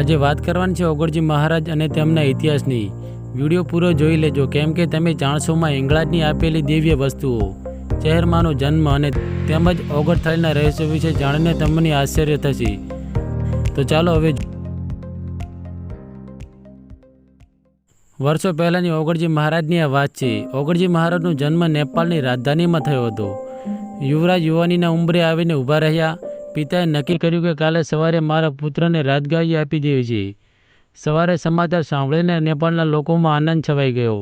આજે વાત કરવાની છે ઓગળજી મહારાજ અને તેમના ઇતિહાસની। વિડીયો પૂરો જોઈ લેજો, કેમ કે તમે જાણશો માં હિંગળાજની આપેલી દિવ્ય વસ્તુઓ, ચહેરમાંનો જન્મ અને તેમજ ઓગળથાળીના રહસ્યો વિશે જાણીને તમને આશ્ચર્ય થશે। તો ચાલો હવે વર્ષો પહેલાંની ઓગળજી મહારાજની આ વાત છે। ઓગળજી મહારાજનો જન્મ નેપાળની રાજધાનીમાં થયો હતો। યુવરાજ યુવાનીના ઉંમરે આવીને ઊભા રહ્યા। પિતાએ નક્કી કર્યું કે કાલે સવારે મારા પુત્રને રાજગાદી આપી દેવી છે। સવારે સમાચાર સાંભળીને નેપાળના લોકોમાં આનંદ છવાઈ ગયો।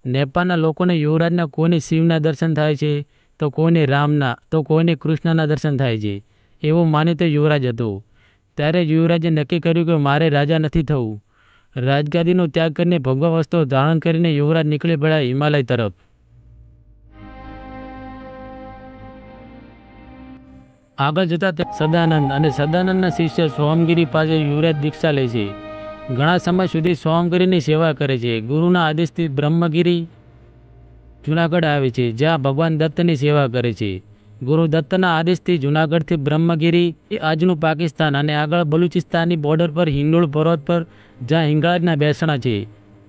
નેપાળના લોકોને યુવરાજના કોઈને શિવના દર્શન થાય છે, તો કોઈને રામના, તો કોઈને કૃષ્ણના દર્શન થાય છે, એવો માનીતો યુવરાજ હતો। ત્યારે યુવરાજે નક્કી કર્યું કે મારે રાજા નથી થવું। રાજગાદીનો ત્યાગ કરીને ભગવા વસ્ત્રો ધારણ કરીને યુવરાજ નીકળી પડ્યા હિમાલય તરફ। આગળ જતા સદાનંદ અને સદાનંદના શિષ્ય સોમગીરી પાસે યુવરાજ દીક્ષા લે છે। ઘણા સમય સુધી સોમગીરીની સેવા કરે છે। ગુરુના આદેશથી બ્રહ્મગીરી જૂનાગઢ આવે છે, જ્યાં ભગવાન દત્તની સેવા કરે છે। ગુરુ દત્તના આદેશથી જૂનાગઢથી બ્રહ્મગીરી આજનું પાકિસ્તાન અને આગળ બલુચિસ્તાનની બોર્ડર પર હિંડોળ પર્વત પર, જ્યાં હિંગળાજના બેસણા છે,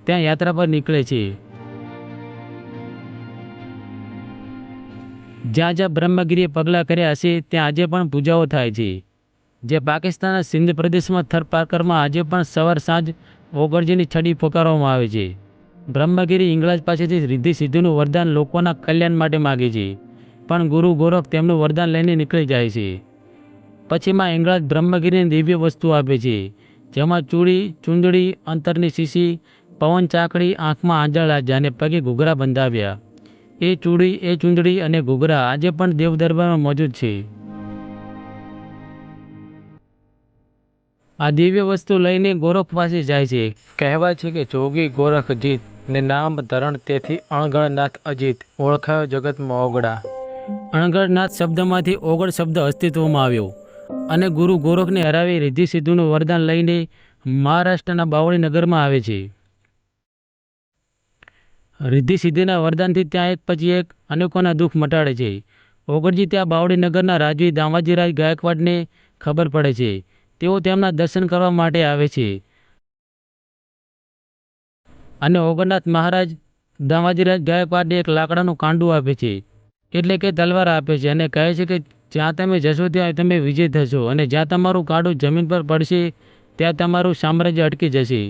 ત્યાં યાત્રા પર નીકળે છે। જ્યાં જ્યાં બ્રહ્મગીરીએ પગલાં કર્યા હશે ત્યાં આજે પણ પૂજાઓ થાય છે। જે પાકિસ્તાનના સિંધ પ્રદેશમાં થરપારકરમાં આજે પણ સવાર સાંજ ઓગળજીની છડી ફૂંકારવામાં આવે છે। બ્રહ્મગીરી હિંગળાજ પાસેથી રિદ્ધિ સિદ્ધિનું વરદાન લોકોના કલ્યાણ માટે માગે છે, પણ ગુરુ ગોરખ તેમનું વરદાન લઈને નીકળી જાય છે। પછી માં હિંગળાજ બ્રહ્મગીરીની દિવ્ય વસ્તુ આપે છે, જેમાં ચૂડી, ચૂંદડી, અંતરની શીશી, પવન ચાકડી, આંખમાં આંજળ લાજ્યા અને પગે ઘૂઘરા બંધાવ્યા। એ ચૂડી, એ ચૂંદડી અને ઘૂઘરા આજે પણ દેવ દરબારમાં મોજૂદ છે। આ દિવ્ય વસ્તુ લઈને ગોરખ પાસે જાય છે। કહેવાય છે કે જોગી ગોરખ જીત ને નામ ધરણ તેથી અણગણનાથ અજીત, ઓળખાયો જગતમાં ઓગળા। અણગણનાથ શબ્દમાંથી ઓગળ શબ્દ અસ્તિત્વમાં આવ્યો અને ગુરુ ગોરખને હરાવી રિદ્ધિ સિદ્ધિનું વરદાન લઈને મહારાષ્ટ્રના બાવળી નગરમાં આવે છે। રિદ્ધિ સિદ્ધિના વરદાનથી ત્યાં એક પછી એક અનેકોના દુઃખ મટાડે છે। ઓગળજી ત્યાં બાવળી નગરના રાજવી દામાજીરાજ ગાયકવાડને ખબર પડે છે। તેઓ તેમના દર્શન કરવા માટે આવે છે અને ઓગળનાથ મહારાજ દામાજીરાજ ગાયકવાડને એક લાકડાનું કાંડું આપે છે, એટલે કે તલવાર આપે છે, અને કહે છે કે જ્યાં તમે જશો ત્યાં તમે વિજય થશો, અને જ્યાં તમારું કાંડું જમીન પર પડશે ત્યાં તમારું સામ્રાજ્ય અટકી જશે।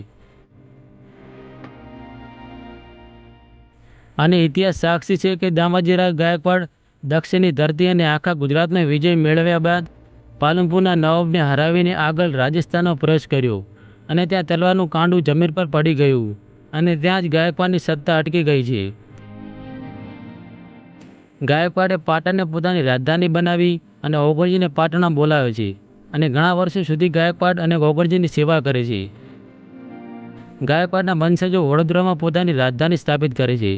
અને ઇતિહાસ સાક્ષી છે કે દામાજીરાવ ગાયકવાડ દક્ષિણની ધરતી અને આખા ગુજરાતનો વિજય મેળવ્યા બાદ પાલનપુરના નવાબને હરાવીને આગળ રાજસ્થાનનો પ્રવેશ કર્યો અને ત્યાં તલવારનું કાંડું જમીન પર પડી ગયું અને ત્યાં જ ગાયકવાડની સત્તા અટકી ગઈ છે। ગાયકવાડે પાટણને પોતાની રાજધાની બનાવી અને ઓગળજીને પાટણમાં બોલાવે છે અને ઘણા વર્ષો સુધી ગાયકવાડ અને ઓગળજીની સેવા કરે છે। ગાયકવાડના વંશજો વડોદરામાં પોતાની રાજધાની સ્થાપિત કરે છે।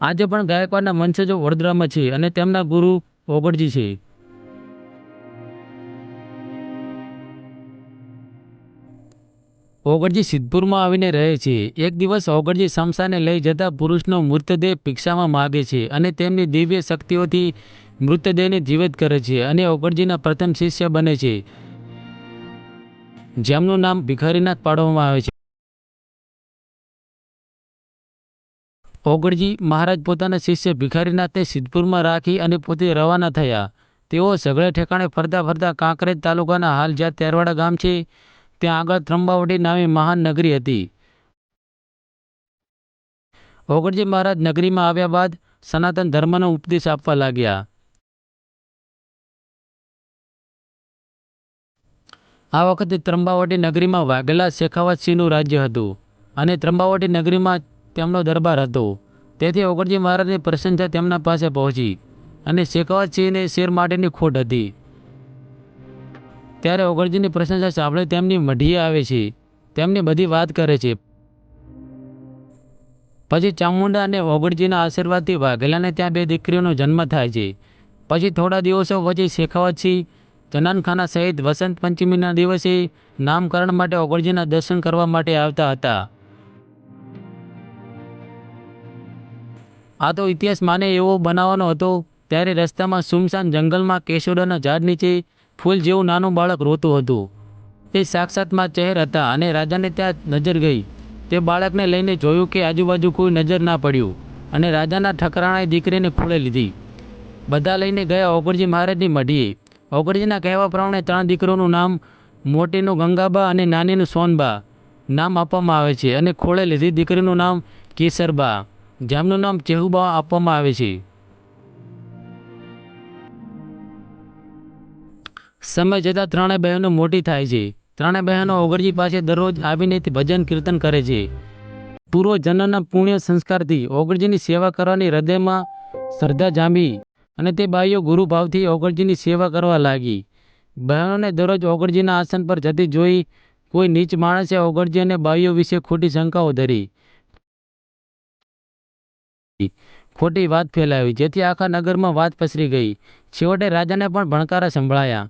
આજે પણ ગાયકવાડના વંશજો વડોદરામાં છે અને તેમના ગુરુ ઓગળજી છે। ઓગળજી સિદ્ધપુરમાં આવીને રહે છે। એક દિવસ ઓગળજી શમશાને લઈ જતા પુરુષનો મૃતદેહ ભિક્ષામાં માગે છે અને તેમની દિવ્ય શક્તિઓથી મૃતદેહને જીવિત કરે છે અને ઓગળજીના પ્રથમ શિષ્ય બને છે, જેમનું નામ ભિખારીનાથ પાડવામાં આવે છે। ઓગળજી મહારાજ પોતાના શિષ્ય ભિખારીનાથને સિદ્ધપુરમાં રાખી અને પોતે રવાના થયા। તેઓ સઘળે ઠેકાણે ફરતા ફરતા કાંકરેજ તાલુકાના હાલ જ્યાં તેરવાડા ગામ છે ત્યાં આગળ ત્રંબાવટી નામે મહાન નગરી હતી। ઓગળજી મહારાજ નગરીમાં આવ્યા બાદ સનાતન ધર્મનો ઉપદેશ આપવા લાગ્યા। આ વખતે ત્રંબાવટી નગરીમાં વાઘેલા શેખાવતસિંહનું રાજ્ય હતું અને ત્રંબાવટી નગરીમાં તેમનો દરબાર હતો। તેથી ઓગળજી મહારાજની પ્રશંસા તેમના પાસે પહોંચી અને શેખાવતસિંહને શેર માટેની ખોટ હતી। ત્યારે ઓગળજીની પ્રશંસા સાંભળી તેમની મઢીએ આવે છે, તેમની બધી વાત કરે છે। પછી ચામુંડા અને ઓગળજીના આશીર્વાદથી વાઘેલાને ત્યાં બે દીકરીઓનો જન્મ થાય છે। પછી થોડા દિવસો પછી શેખાવતસિંહ જનાનખાના સહિત વસંત પંચમીના દિવસે નામકરણ માટે ઓગળજીના દર્શન કરવા માટે આવતા હતા। આ તો ઇતિહાસ માને એવો બનાવવાનો હતો। ત્યારે રસ્તામાં સુમસાન જંગલમાં કેસુડાના ઝાડ નીચે ફૂલ જેવું નાનું બાળક રોતું હતું। તે સાક્ષાતમાં ચહેર હતા અને રાજાને ત્યાં નજર ગઈ. તે બાળકને લઈને જોયું કે આજુબાજુ કોઈ નજર ના પડ્યું અને રાજાના ઠકરાણાએ દીકરીને ખોળે લીધી. બધા લઈને ગયા ઓગણજી મહારાજની મઢીએ. ઓગણજીના કહેવા પ્રમાણે 3 દીકરીઓનું નામ મોટીનું ગંગાબા અને નાનીનું સોનબા નામ આપવામાં આવે છે અને ખોળે લીધી દીકરીનું નામ કેસરબા, જેમનું નામ ચેહુબા આપવામાં આવે છે. સમય જતાં 3 બહેનો મોટી થાય છે. 3 બહેનો ઓગણજી પાસે દરરોજ આવીને ભજન કીર્તન કરે છે. પૂર્વજન્મના પુણ્ય સંસ્કારથી ઓગણજીની સેવા કરવાની હૃદયમાં શ્રદ્ધા જામી અને તે બાઈઓ ગુરુભાવથી ઓગણજીની સેવા કરવા લાગી. બહેનોને દરરોજ ઓગણજીના આસન પર જતી જોઈ કોઈ નીચ માણસે ઓગણજી અને બાઈઓ વિશે ખોટી શંકાઓ ધરી, ખોટી વાત ફેલાવી, જેથી આખા નગરમાં વાત પસરી ગઈ. છેવટે રાજાને પણ ભણકારા સંભળાયા.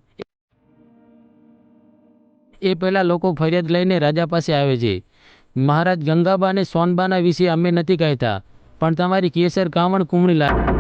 એ પહેલા લોકો ફરિયાદ લઈને રાજા પાસે આવે છે. મહારાજ, ગંગાબા અને સોનબાના વિશે અમે નથી કહેતા, પણ તમારી કેસર કાવણ કુમળી લાગે.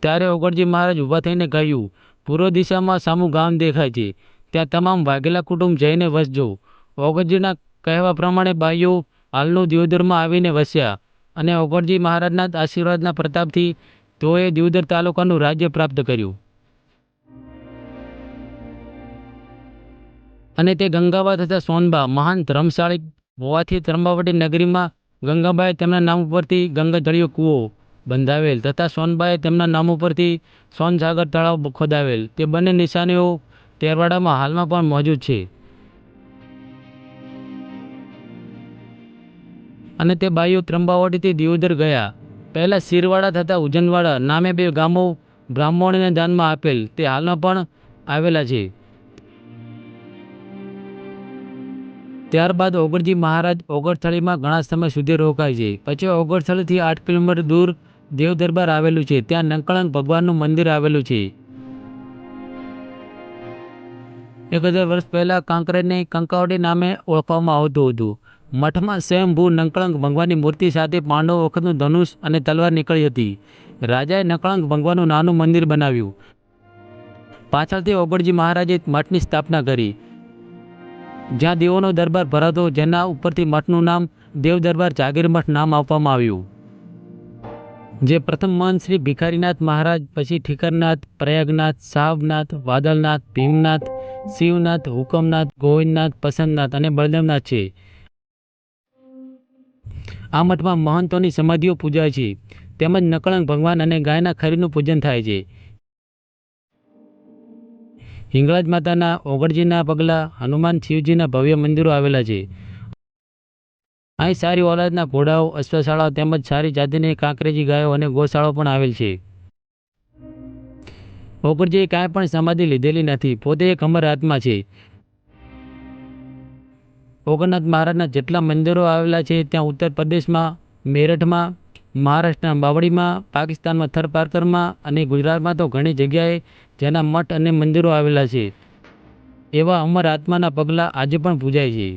ત્યારે ઓગણજી મહારાજ ઊભા થઈને કહ્યું, પૂર્વ દિશામાં સામું ગામ દેખાય છે, ત્યાં તમામ વાઘેલા કુટુંબ જઈને વસજો. ઓગણજીના કહેવા પ્રમાણે બાઈઓ હાલનું દિયોદરમાં આવીને વસ્યા અને ઓગણજી મહારાજના આશીર્વાદના પ્રતાપથી તેઓએ દિયોદર તાલુકાનું રાજ્ય પ્રાપ્ત કર્યું. અને તે ગંગાબા તથા સોનબા મહાન ધર્મશાળી હોવાથી ત્રંબાવટી નગરીમાં ગંગાબાએ તેમના નામ ઉપરથી ગંગાજળીયો કૂવો બંધાવેલ તથા સોનબાએ તેમના નામ ઉપરથી સોનસાગર તળાવ ખોદાવેલ. તે બંને નિશાનીઓ તેરવાડામાં હાલમાં પણ મોજૂદ છે. અને તે બાઈઓ ત્રંબાવટીથી દિયોદર ગયા. પહેલા શિરવાડા તથા ઉજનવાડા નામે 2 ગામો બ્રાહ્મણોને દાનમાં આપેલ, તે હાલમાં પણ આવેલા છે. ત્યારબાદ ઓગણજી મહારાજ ઓગણથળીમાં ઘણા સમય સુધી રોકાય છે. પછી ઓગણથળીથી 8 કિલોમીટર દૂર દેવદરબાર આવેલું છે. ત્યાં નકળંગ ભગવાનનું મંદિર આવેલું છે. 1000 વર્ષ પહેલા કાંકરેજને કંકાવટી નામે ઓળખવામાં આવતું હતું. મઠમાં સ્વયંભૂ નકળંગ ભગવાનની મૂર્તિ સાથે પાંડવો વખતનું ધનુષ અને તલવાર નીકળી હતી. રાજાએ નકળંગ ભગવાનનું નાનું મંદિર બનાવ્યું. પાછળથી ઓગણજી મહારાજે મઠની સ્થાપના કરી, જ્યાં દેવોનો દરબાર ભરાતો, જેના ઉપરથી મઠનું નામ દેવદરબાર જાગીર મઠ નામ આપવામાં આવ્યું. જે પ્રથમ મહંત શ્રી ભિખારીનાથ મહારાજ, પછી ઠીકરનાથ, પ્રયાગનાથ, સાહબનાથ, વાદળનાથ, ભીમનાથ, શિવનાથ, હુકમનાથ, ગોવિંદનાથ, પસંદનાથ અને બળદેવનાથ છે. આ મઠમાં મહંતોની સમાધિઓ પૂજાય છે, તેમજ નકળંગ ભગવાન અને ગાયના ખરીનું પૂજન થાય છે. હિંગળાજ માતાના, ઓગણજીના પગલા, હનુમાન, શિવજીના ભવ્ય મંદિરો આવેલા છે. અહીં સારી ઓલાદના ઘોડાઓ, અશ્વશાળાઓ તેમજ સારી જાતિની કાંકરેજી ગાયો અને ગૌશાળાઓ પણ આવેલ છે. ઓગણજીએ કાંઈ પણ સમાધિ લીધેલી નથી, પોતે એક અમર આત્મા છે. ઓગણનાથ મહારાજના જેટલા મંદિરો આવેલા છે ત્યાં ઉત્તર પ્રદેશમાં મેરઠમાં મહારાષ્ટ્રના બાવળીમાં, પાકિસ્તાનમાં થરપારકરમાં અને ગુજરાતમાં તો ઘણી જગ્યાએ જેના મઠ અને મંદિરો આવેલા છે. એવા અમર આત્માના પગલાં આજે પણ પૂજાય છે.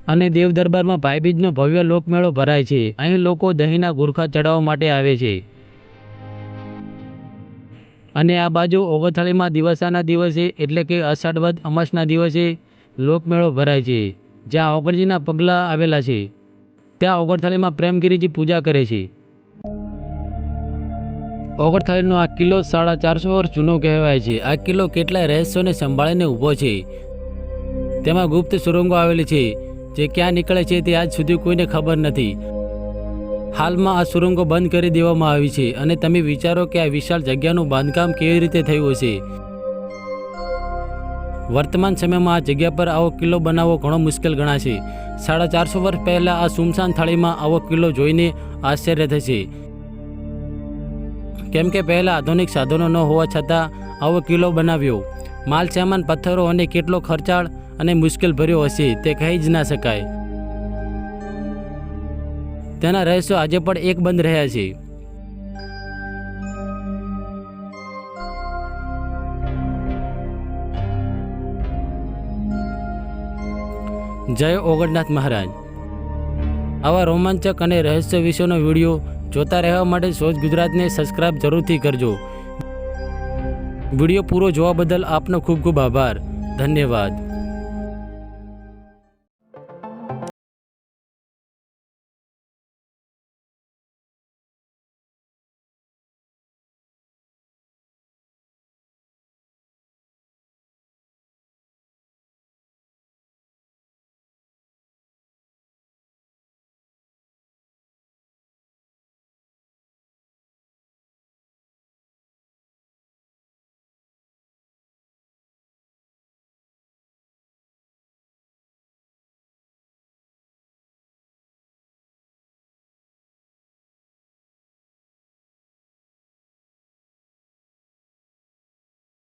અને દેવ દરબારમાં ભાઈબીજનો ભવ્ય લોકમેળો ભરાય છે. અહીં લોકો દહીંના ગુરખા ચડાવવા માટે આવે છે. અને આ બાજુ ઓગણથાળીમાં દિવસાના દિવસે એટલે કે અષાઢ વદ અમાસના દિવસે લોકમેળો ભરાય છે, જ્યાં ઓગણજીના પગલાં આવેલા છે. ત્યાં ઓગણથાળીમાં પ્રેમગીરીજી પૂજા કરે છે. ઓગણથાળીનો આ કિલ્લો 450 વર્ષ જૂનો કહેવાય છે. આ કિલ્લો કેટલાય રહસ્યોને સંભાળીને ઊભો છે. તેમાં ગુપ્ત સુરંગો આવેલી છે, જે ક્યાં નીકળે છે તે આજ સુધી કોઈને ખબર નથી. હાલમાં આ સુરંગો બંધ કરી દેવામાં આવી છે. અને તમે વિચારો કે આ વિશાળ જગ્યાનું બાંધકામ કેવી રીતે થયું હશે. વર્તમાન સમયમાં આ જગ્યા પર આવો કિલ્લો બનાવવો ઘણો મુશ્કેલ ગણાશે. 450 વર્ષ પહેલાં આ સુમસાન થાળીમાં આવો કિલ્લો જોઈને આશ્ચર્ય થશે. કેમ કે પહેલાં આધુનિક સાધનો ન હોવા છતાં આવો કિલ્લો બનાવ્યો. માલ સામાન, પથ્થરો અને કેટલો ખર્ચાળ અને મુશ્કેલ ભર્યો હશે તે કહી જ ના શકાય. તેના રહસ્યો આજે પણ એક બંધ રહ્યા છે. જય ઓગણનાથ મહારાજ. આવા રોમાંચક અને રહસ્ય વિશેનો વિડીયો જોતા રહેવા માટે સોચ ગુજરાતને સબસ્ક્રાઇબ જરૂરથી કરજો. વિડીયો પૂરો જોવા બદલ આપનો ખૂબ ખૂબ આભાર. ધન્યવાદ.